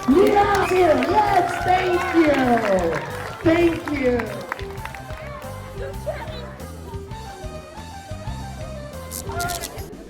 Yes, yes, thank you. Thank you.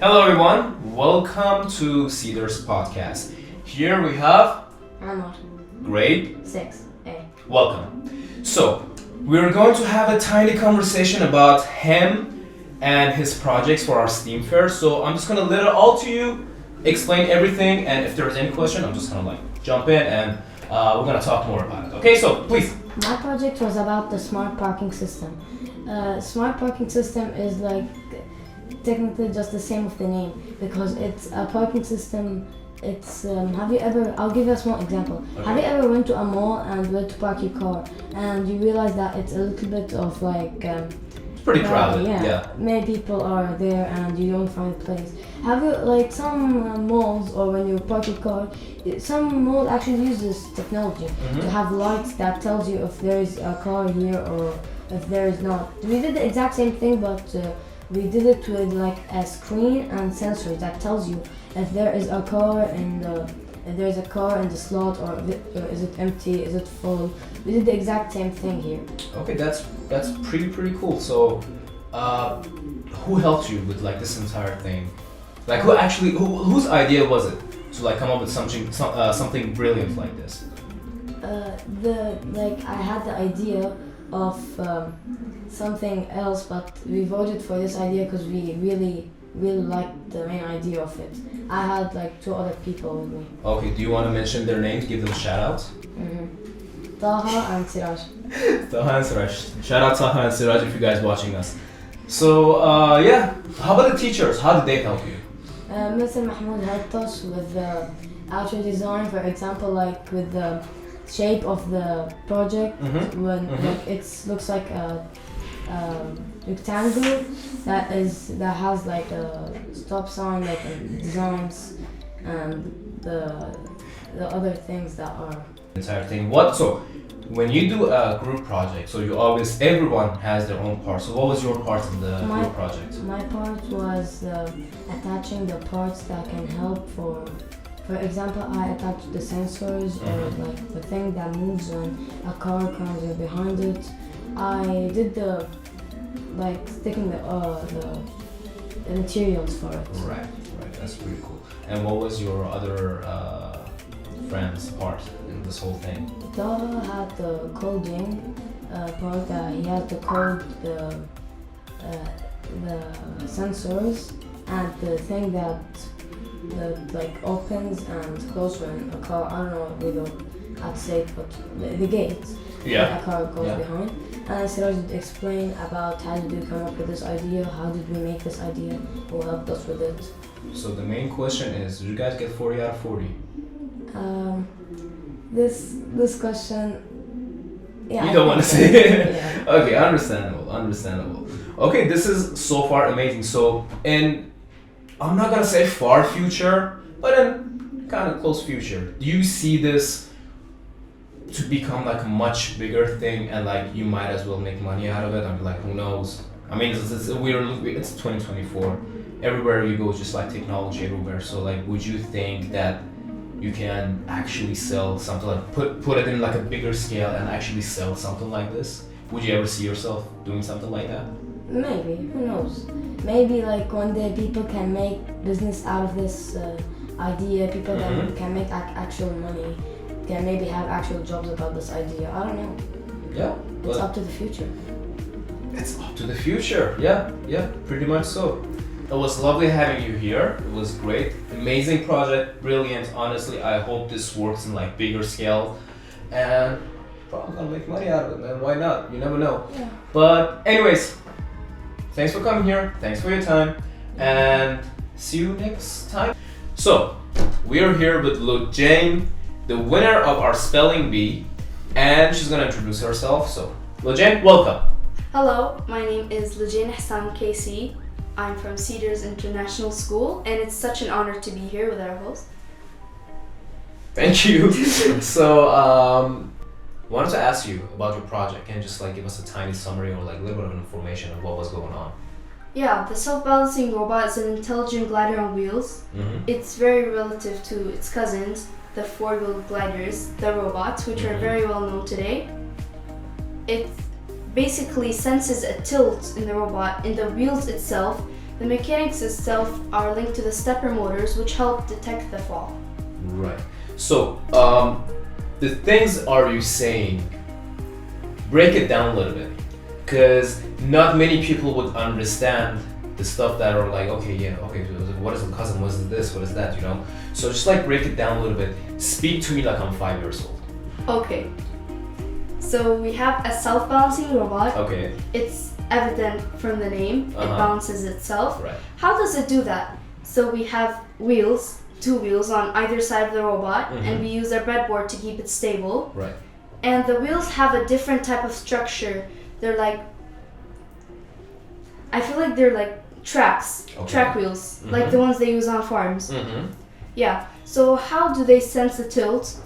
Hello everyone, welcome to Cedars podcast. Here we have Anwar. grade 6A. welcome. So we're going to have a tiny conversation about him and his projects for our STEAM fair. So I'm just gonna let it all to you, explain everything, and if there's any question, I'm just gonna jump in and we're gonna talk more about it. Okay, so please. My project was about the smart parking system. Smart parking system is technically just the same with the name because it's a parking system. It's I'll give you a small example. Okay. Have you ever went to a mall and went to park your car and you realize that it's a little bit of It's pretty crowded. Yeah. Many people are there and you don't find a place. Have you some malls or when you park your car, some malls actually use this technology to have lights that tells you if there is a car here or if there is not. We did the exact same thing, but we did it with a screen and sensors that tells you if there is a car in the slot or is it empty, is it full. We did the exact same thing here. Okay, that's pretty cool. So, who helped you with this entire thing? Whose idea was it to come up with something brilliant like this? I had the idea of something else, but we voted for this idea because we really liked the main idea of it. I had two other people with me. Okay, do you want to mention their names? Give them shout outs. Taha and Cedars. Taha and Cedars. Shout out Taha and Cedars if you guys watching us. So yeah, how about the teachers? How did they help you? Mr. Mahmoud helped us with outer design, for example, with the shape of the project. It looks like a rectangle that has a stop sign, designs, and the other things that are Entire thing. So when you do a group project, so everyone has their own part. So what was your part in the group project? My part was attaching the parts that can help for example, I attached the sensors or the thing that moves when a car comes in behind it. I did the sticking the materials for it. Right. That's pretty cool. And what was your other friend's part in this whole thing? Taha had the coding part that he had to code the sensors and the thing that opens and closes when a car, I don't know really how to say it, but the gates when a car goes behind. And Cedars did explain about how did we come up with this idea, how did we make this idea, who helped us with it. So the main question is, did you guys get 40 out of 40? This question, yeah. You don't want to say it? Yeah. Okay, understandable. Okay, this is so far amazing. So in, I'm not gonna say far future, but in kind of close future, do you see this to become a much bigger thing and you might as well make money out of it? I mean, who knows? I mean, it's 2024. Everywhere you go, just technology everywhere. So would you think that you can actually sell something put it in a bigger scale and actually sell something like this? Would you ever see yourself doing something like that? Maybe, who knows? Maybe one day people can make business out of this idea. People that can make actual money, can maybe have actual jobs about this idea. I don't know. Yeah. It's up to the future. It's up to the future. Yeah, pretty much so. It was lovely having you here. It was great. Amazing project, brilliant. Honestly, I hope this works in bigger scale and probably gonna make money out of it, man. Why not? You never know. Yeah. But anyways, thanks for coming here. Thanks for your time and see you next time. So, we are here with Lojane, the winner of our spelling bee, and she's gonna introduce herself. So, Lojane, welcome. Hello, my name is Lojane Hassan KC. I'm from Cedars International School, and it's such an honor to be here with our host. Thank you. So, wanted to ask you about your project. Can you just give us a tiny summary or a little bit of information of what was going on? Yeah, the self-balancing robot is an intelligent glider on wheels. Mm-hmm. It's very relative to its cousins, the four-wheel gliders, the robots, which are very well known today. It basically senses a tilt in the robot, in the wheels itself. The mechanics itself are linked to the stepper motors, which help detect the fall. Right. So, the things are you saying? Break it down a little bit, because not many people would understand the stuff that are like, okay, yeah, okay, what is a cousin, what is this, what is that, you know? So just like break it down a little bit. Speak to me like I'm 5 years old. Okay. So we have a self-balancing robot. Okay. It's evident from the name. It balances itself. Right. How does it do that? So we have wheels, 2 wheels on either side of the robot, and we use a breadboard to keep it stable. Right. And the wheels have a different type of structure. They're like, I feel like they're like tracks, track wheels, like the ones they use on farms. Yeah. So how do they sense the tilt?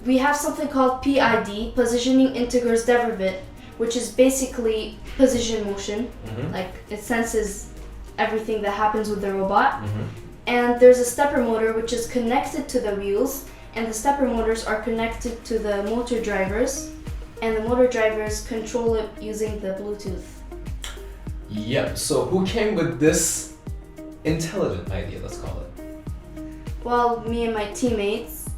We have something called PID, Positioning Integrals Derivative, which is basically position motion. Like it senses everything that happens with the robot. And there's a stepper motor which is connected to the wheels, and the stepper motors are connected to the motor drivers, and the motor drivers control it using the Bluetooth. Yep. So who came with this intelligent idea, let's call it? Well, me and my teammates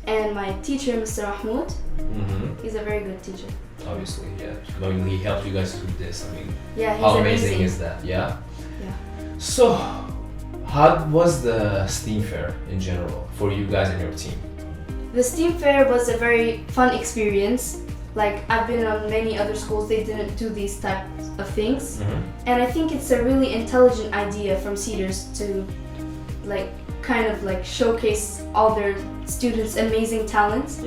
and my teacher, Mr. Mahmoud. He's a very good teacher. Obviously, yeah. I mean, he helped you guys through this. I mean, Yeah, he's how amazing amazing. is that? Yeah. Yeah. So, how was the STEAM fair in general for you guys and your team? The STEAM fair was a very fun experience. Like, I've been on many other schools, they didn't do these types of things. And I think it's a really intelligent idea from Cedars to like kind of like showcase all their students' amazing talents.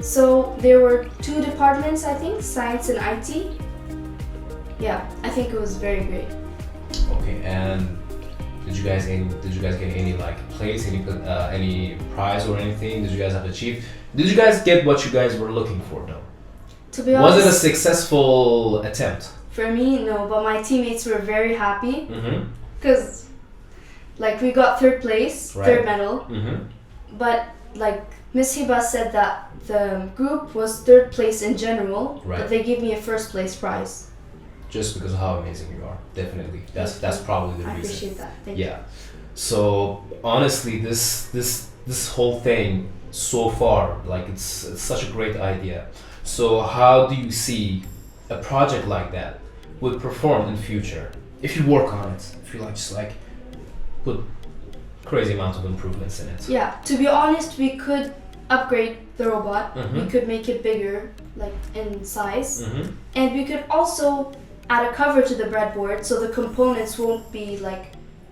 So there were 2 departments, I think, science and IT. Yeah, I think it was very great. Okay, and did you guys get any like place, any prize or anything? Did you guys have achieved? Did you guys get what you guys were looking for though? To be honest, Was it a successful attempt? for me, no, but my teammates were very happy because like we got 3rd place, Right. 3rd medal, but like Miss Hiba said that the group was 3rd place in general, Right. but they gave me a 1st place prize. Just because of how amazing you are, definitely. That's probably the I reason. appreciate that. Thank you. Yeah. So honestly, this whole thing so far, like it's such a great idea. So how do you see a project like that would perform in future if you work on it? If you like just like put crazy amount of improvements in it. Yeah, to be honest, we could upgrade the robot. We could make it bigger, like in size, and we could also add a cover to the breadboard so the components won't be like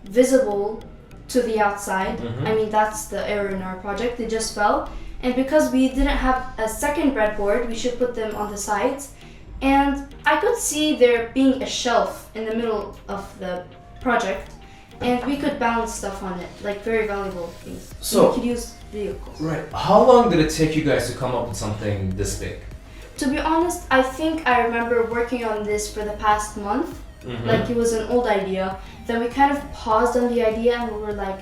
visible to the outside. I mean, that's the error in our project. They just fell, and because we didn't have a second breadboard, we should put them on the sides. And I could see there being a shelf in the middle of the project, and we could balance stuff on it, like very valuable things. So- we could use vehicles. Right. How long did it take you guys to come up with something this big? To be honest, I think I remember working on this for the past month. Like it was an old idea. Then we kind of paused on the idea and we were like,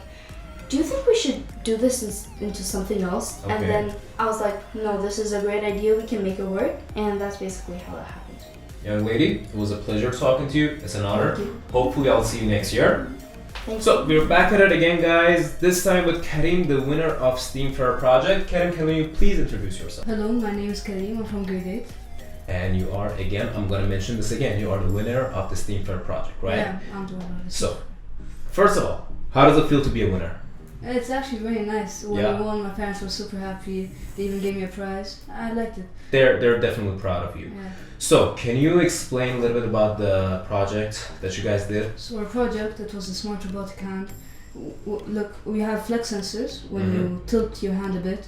do you think we should do this into something else? And Okay. then I was like, no, this is a great idea. We can make it work. And that's basically how it happened. Young lady, it was a pleasure talking to you. It's an honor. Thank you. Hopefully I'll see you next year. Thank So we're back at it again, guys. This time with Karim, the winner of STEAM Fair project. Karim, can you please introduce yourself? Hello, my name is Karim. I'm from grade 8. And you are, again, I'm gonna mention this again, you are the winner of the STEAM Fair project, right? Yeah, I'm the winner. So, first of all, how does it feel to be a winner? It's actually very nice. When Yeah. I won, my parents were super happy. They even gave me a prize. I liked it. They're definitely proud of you. Yeah. So, can you explain a little bit about the project that you guys did? So our project, it was a smart robotic hand. Look, we have flex sensors. When you tilt your hand a bit,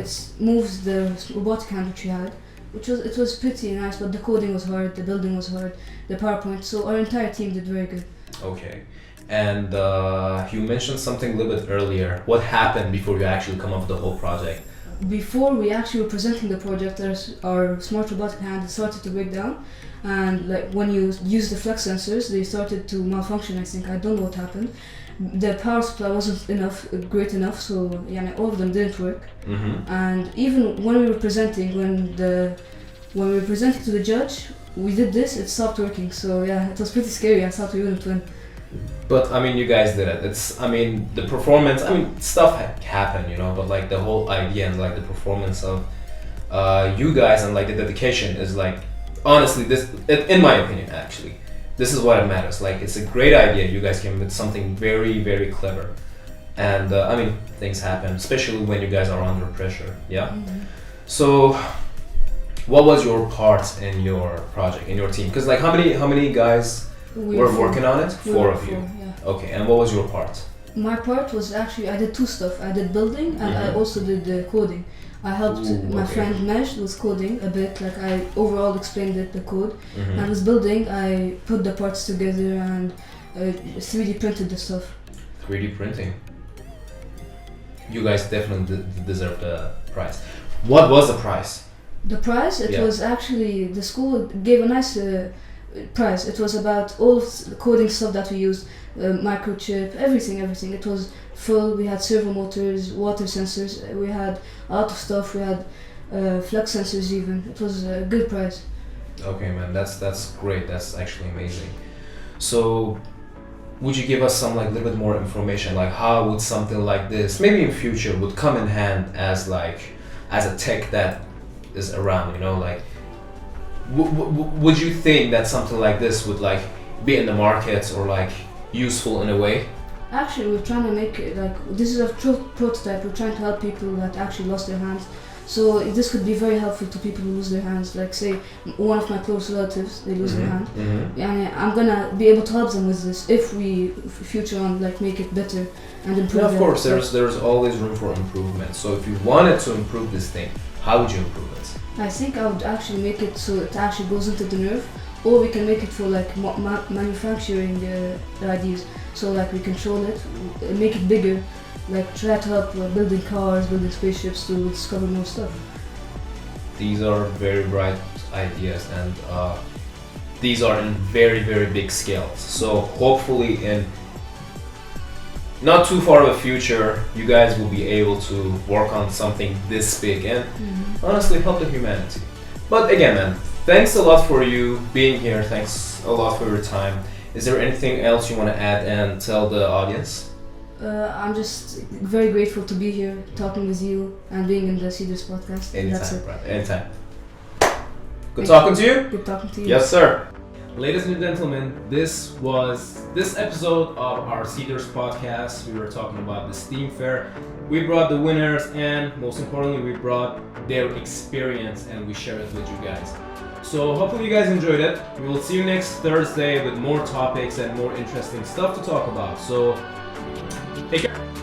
it moves the robotic hand which we had. It was pretty nice, but the coding was hard, the building was hard, the PowerPoint. So our entire team did very good. Okay. And you mentioned something a little bit earlier. What happened before you actually come up with the whole project? Before we actually were presenting the project, our smart robotic hand started to break down, and like when you use the flex sensors, they started to malfunction. I think I don't know what happened, the power supply wasn't great enough, so yeah, all of them didn't work. Mm-hmm. And even when we were presenting, when we were presenting to the judge, we did this, it stopped working. So yeah, it was pretty scary. I thought we wouldn't win. But I mean, you guys did it. The performance. I mean, stuff happened, you know. But like the whole idea and like the performance of you guys and like the dedication is like, honestly, in my opinion, actually, this is what it matters. Like, it's a great idea. You guys came with something very, very clever. And I mean, things happen, especially when you guys are under pressure. Yeah. Mm-hmm. So, what was your part in your project, in your team? Because like, how many guys were working on it? Four of you. Yeah. Okay, and what was your part? My part was actually, I did two stuff. I did building and I also did the coding. I helped my friend Mesh with coding a bit, like I overall explained the code. And with building, I put the parts together and 3D printed the stuff. 3D printing. You guys definitely deserve the prize. What was the prize? The prize, it was actually, the school gave a nice prize. It was about all of the coding stuff that we used, microchip, everything. It was full. We had servo motors, water sensors, we had a lot of stuff, we had flux sensors even. It was a good prize. Okay, man, that's great. That's actually amazing. So, would you give us some like little bit more information, like how would something like this, maybe in future, would come in hand as a tech that is around, you know, like would you think that something like this would like be in the market or like useful in a way? Actually, we're trying to make it like, this is a prototype. We're trying to help people that actually lost their hands. So this could be very helpful to people who lose their hands. Like say one of my close relatives, they lose their hand. And I'm gonna be able to help them with this if we future on like make it better and improve. Yeah, of course, there's always room for improvement. So if you wanted to improve this thing, how would you improve it? I think I would actually make it so it actually goes into the nerve, or we can make it for like manufacturing ideas. So like we control it, make it bigger, like try to help building cars, building spaceships to discover more stuff. These are very bright ideas, and these are in very, very big scales. So hopefully in not too far of a future, you guys will be able to work on something this big and honestly help the humanity. But again, man, thanks a lot for you being here. Thanks a lot for your time. Is there anything else you want to add and tell the audience? I'm just very grateful to be here, talking with you, and being in the Cedars podcast. Anytime, brother. Anytime. Good talking to you? Good talking to you. Yes, sir. Ladies and gentlemen, this was this episode of our Cedars podcast. We were talking about the STEAM fair. We brought the winners, and most importantly, we brought their experience and we shared it with you guys. So hopefully you guys enjoyed it. We will see you next Thursday with more topics and more interesting stuff to talk about. So take care.